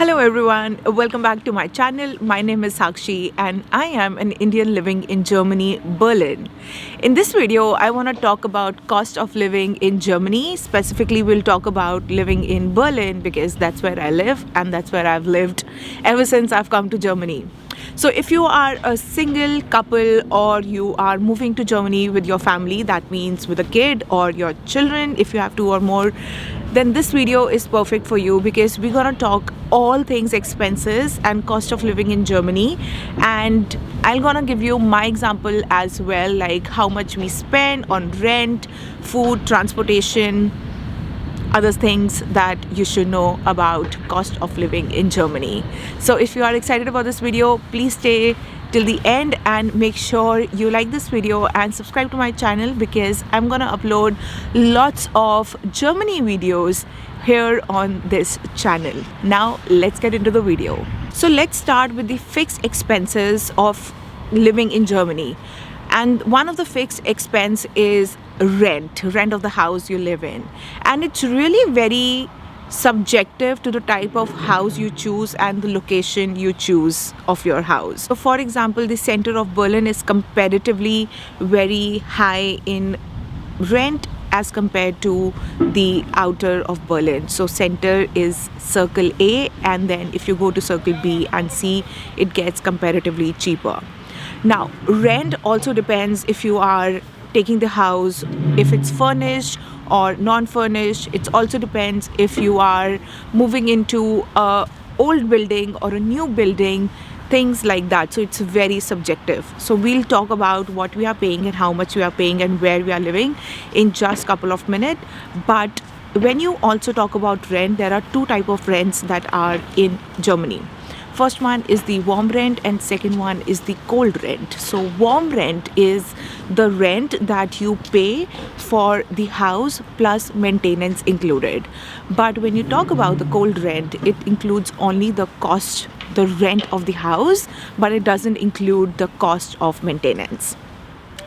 Hello everyone, welcome back to my channel. My name is Sakshi and I am an Indian living in Germany, Berlin. In this video, I want to talk about cost of living in Germany. Specifically, we'll talk about living in Berlin because that's where I live and that's where I've lived ever since I've come to Germany. So if you are a single couple or you are moving to Germany with your family, that means with a kid or your children, if you have two or more, then this video is perfect for you because we're gonna talk all things expenses and cost of living in Germany, and I'm gonna give you my example as well, like how much we spend on rent, food, transportation, other things that you should know about cost of living in Germany. So if you are excited about this video, please stay till the end and make sure you like this video and subscribe to my channel because I'm gonna upload lots of Germany videos here on this channel. Now let's get into the video. So let's start with the fixed expenses of living in Germany. And one of the fixed expense is rent of the house you live in. And it's really very subjective to the type of house you choose and the location you choose of your house. So for example, the center of Berlin is comparatively very high in rent as compared to the outer of Berlin. So center is circle A, and then if you go to circle B and C, it gets comparatively cheaper. Now, rent also depends if you are taking the house, if it's furnished or non-furnished. It also depends if you are moving into a old building or a new building, things like that. So it's very subjective. So we'll talk about what we are paying and how much we are paying and where we are living in just a couple of minutes. But when you also talk about rent, there are two types of rents that are in Germany. First one is the warm rent and second one is the cold rent. So warm rent is the rent that you pay for the house plus maintenance included. But when you talk about the cold rent, it includes only the cost, the rent of the house, but it doesn't include the cost of maintenance.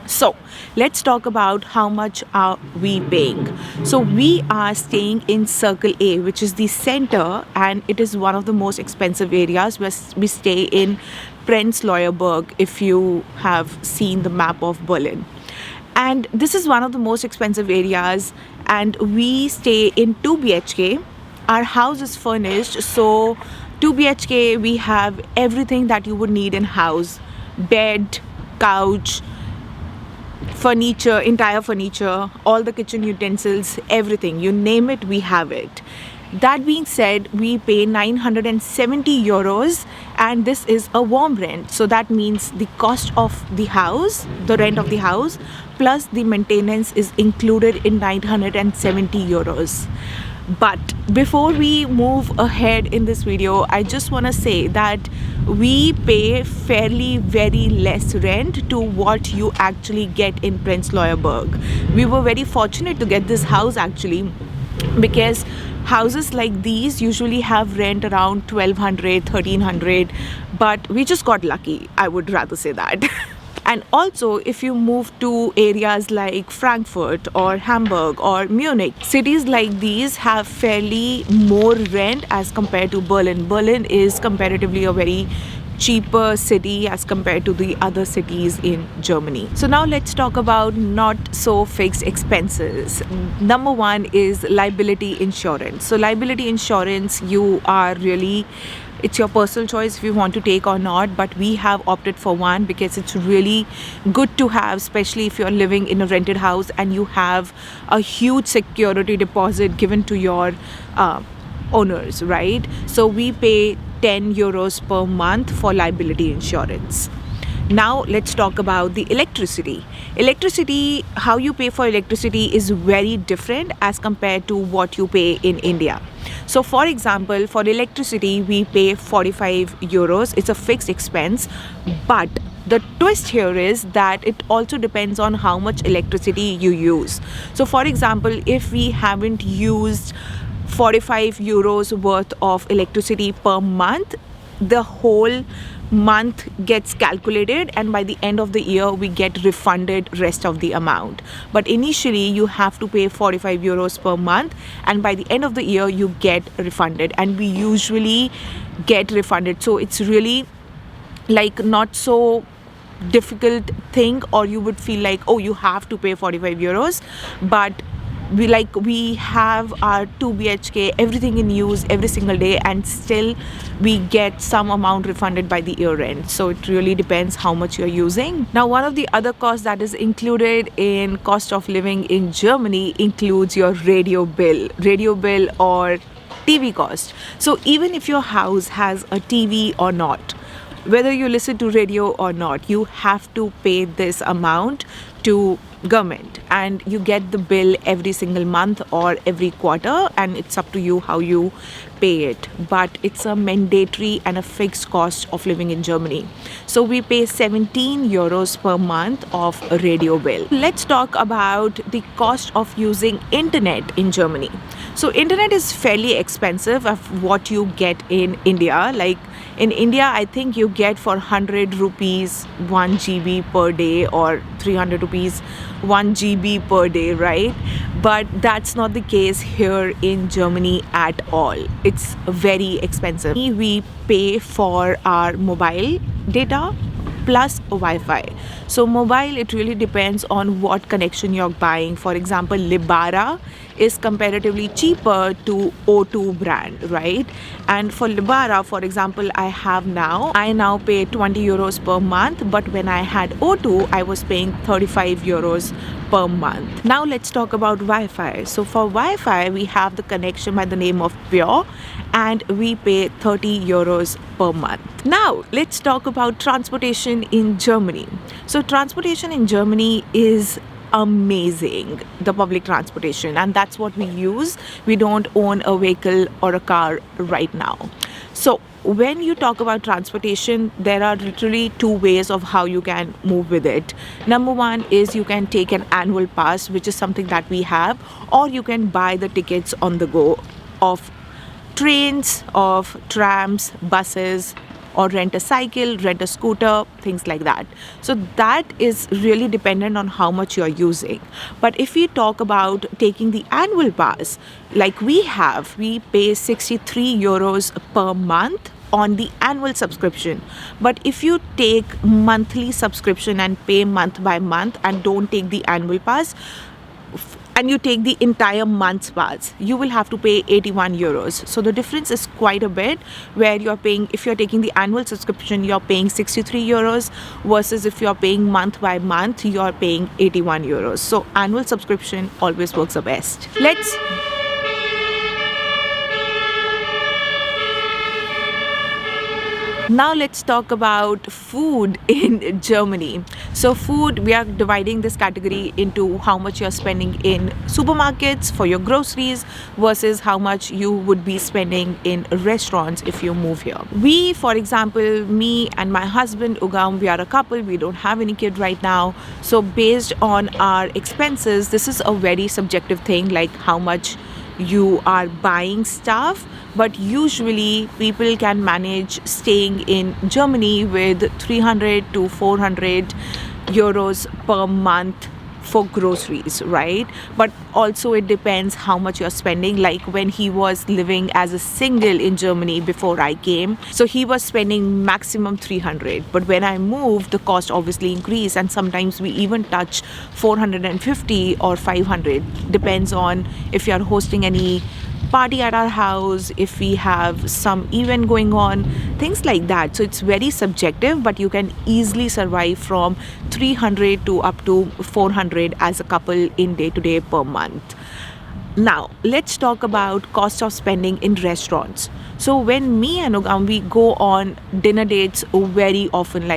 So let's talk about how much are we paying. So we are staying in Circle A, which is the center, and it is one of the most expensive areas. We stay in Prenzlauer Berg, if you have seen the map of Berlin. And this is one of the most expensive areas, and we stay in 2 BHK. Our house is furnished, so 2 BHK we have everything that you would need in house: bed, couch, furniture, entire furniture, all the kitchen utensils, everything, you name it, we have it. That being said, we pay 970 euros, and this is a warm rent. So that means the cost of the house, the rent of the house, plus the maintenance is included in 970 euros. But before we move ahead in this video, I just want to say that we pay fairly very less rent to what you actually get in Prenzlauer Berg. We were very fortunate to get this house actually, because houses like these usually have rent around 1200, 1300, but we just got lucky, I would rather say that. And also, if you move to areas like Frankfurt or Hamburg or Munich, cities like these have fairly more rent as compared to Berlin. Berlin is comparatively a very cheaper city as compared to the other cities in Germany. So now let's talk about not so fixed expenses. Number one is liability insurance. So liability insurance, it's your personal choice if you want to take or not, but we have opted for one because it's really good to have, especially if you're living in a rented house and you have a huge security deposit given to your owners, right? So we pay 10 euros per month for liability insurance. Now let's talk about the electricity. Electricity, how you pay for electricity is very different as compared to what you pay in India. So for example, for electricity, we pay 45 euros. It's a fixed expense, but the twist here is that it also depends on how much electricity you use. So for example, if we haven't used 45 euros worth of electricity per month, the whole month gets calculated, and by the end of the year we get refunded rest of the amount. But initially you have to pay 45 euros per month, and by the end of the year you get refunded, and we usually get refunded. So it's really like not so difficult thing, or you would feel like, oh, you have to pay 45 euros. But we have our 2 BHK, everything in use every single day, and still we get some amount refunded by the year end. So it really depends how much you're using. Now, one of the other costs that is included in cost of living in Germany includes your radio bill or TV cost. So even if your house has a TV or not, whether you listen to radio or not, you have to pay this amount to government, and you get the bill every single month or every quarter, and it's up to you how you pay it. But it's a mandatory and a fixed cost of living in Germany. So we pay 17 euros per month of a radio bill. Let's talk about the cost of using internet in Germany. So internet is fairly expensive of what you get in India. Like in India, I think you get for 100 rupees 1 GB per day, or 300 rupees 1 GB per day, right? But that's not the case here in Germany at all. It's very expensive. We pay for our mobile data plus Wi-Fi. So mobile, it really depends on what connection you're buying. For example, Libara is comparatively cheaper to O2 brand, right? And for Libara, for example, I now pay 20 euros per month, but when I had O2, I was paying 35 euros per month. Now let's talk about Wi-Fi. So for Wi-Fi, we have the connection by the name of Pure, and we pay 30 euros per month. Now let's talk about transportation in Germany. So transportation in Germany is amazing, the public transportation, and that's what we use. We don't own a vehicle or a car right now. So when you talk about transportation, there are literally two ways of how you can move with it. Number one is you can take an annual pass, which is something that we have, or you can buy the tickets on the go of trains, of trams, buses, or rent a cycle, rent a scooter, things like that. So that is really dependent on how much you're using. But if we talk about taking the annual pass, like we pay 63 euros per month on the annual subscription. But if you take monthly subscription and pay month by month and don't take the annual pass, and you take the entire month's pass, you will have to pay 81 euros. So the difference is quite a bit, where you're paying, if you're taking the annual subscription, you're paying 63 euros versus if you're paying month by month, you're paying 81 euros. So annual subscription always works the best. Now let's talk about food in Germany. So food, we are dividing this category into how much you're spending in supermarkets for your groceries versus how much you would be spending in restaurants if you move here. We, for example, me and my husband Ugam, we are a couple, we don't have any kid right now. So based on our expenses, this is a very subjective thing, like how much you are buying stuff. But usually people can manage staying in Germany with 300 to 400 euros per month for groceries, right? But also it depends how much you're spending. Like when he was living as a single in Germany before I came, so he was spending maximum 300. But when I moved, the cost obviously increased, and sometimes we even touch 450 or 500. Depends on if you're hosting any party at our house, if we have some event going on, things like that. So it's very subjective, but you can easily survive from 300 to up to 400 as a couple in day-to-day per month. Now let's talk about cost of spending in restaurants. So when me and Ugam, we go on dinner dates very often,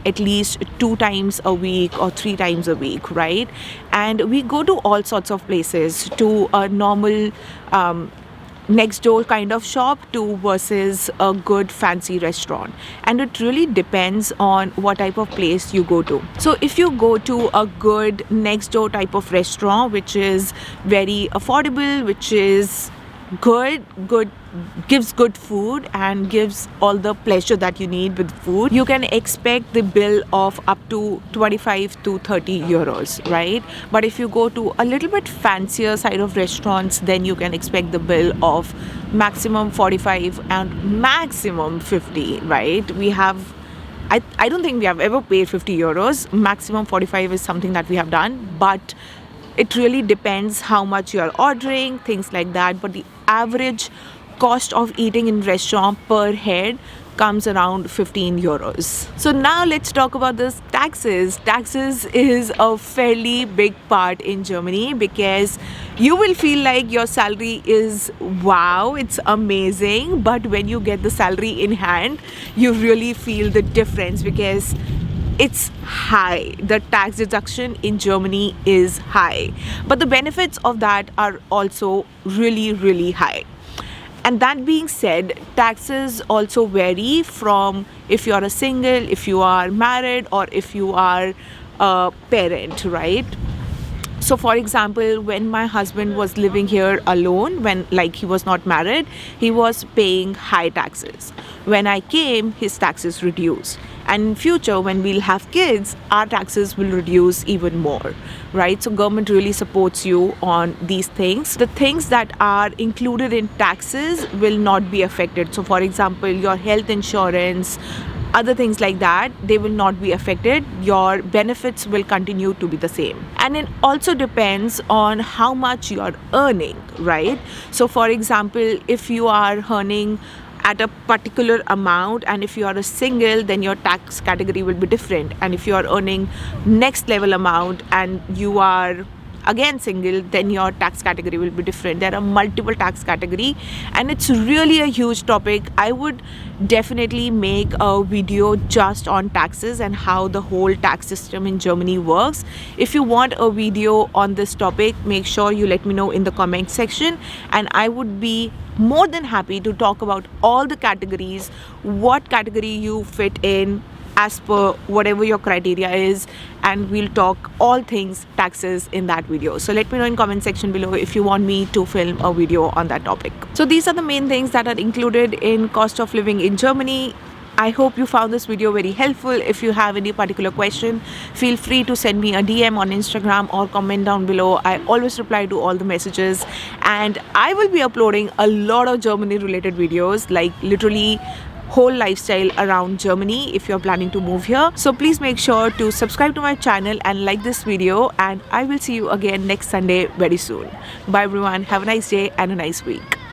at least 2 times a week or 3 times a week, right? And we go to all sorts of places, to a normal next door kind of shop to versus a good fancy restaurant. And it really depends on what type of place you go to. So if you go to a good next door type of restaurant, which is very affordable, which is good gives good food and gives all the pleasure that you need with food, you can expect the bill of up to 25 to 30 euros, right? But if you go to a little bit fancier side of restaurants, then you can expect the bill of maximum 45 and maximum 50, right? I don't think we have ever paid 50 euros. Maximum 45 is something that we have done, but it really depends how much you are ordering, things like that. But the average cost of eating in restaurant per head comes around 15 euros. So now let's talk about this taxes. Taxes is a fairly big part in Germany because you will feel like your salary is wow, it's amazing, but when you get the salary in hand, you really feel the difference because it's high. The tax deduction in Germany is high, but the benefits of that are also really high. And that being said, taxes also vary from if you are a single, if you are married, or if you are a parent, right? So for example, when my husband was living here alone, when like he was not married, he was paying high taxes. When I came, his taxes reduced. And in future, when we'll have kids, our taxes will reduce even more, right? So government really supports you on these things. The things that are included in taxes will not be affected. So for example, your health insurance, other things like that, they will not be affected. Your benefits will continue to be the same. And it also depends on how much you are earning, right? So for example, if you are earning at a particular amount and if you are a single, then your tax category will be different. And if you are earning next level amount and you are again single, then your tax category will be different. There are multiple tax category and it's really a huge topic. I would definitely make a video just on taxes and how the whole tax system in Germany works. If you want a video on this topic, make sure you let me know in the comment section, and I would be more than happy to talk about all the categories, what category you fit in as per whatever your criteria is, and we'll talk all things taxes in that video. So let me know in comment section below if you want me to film a video on that topic. So these are the main things that are included in cost of living in Germany. I hope you found this video very helpful. If you have any particular question, feel free to send me a DM on Instagram or comment down below. I always reply to all the messages, and I will be uploading a lot of Germany related videos, like literally whole lifestyle around Germany if you're planning to move here. So please make sure to subscribe to my channel and like this video, and I will see you again next Sunday very soon. Bye everyone, have a nice day and a nice week.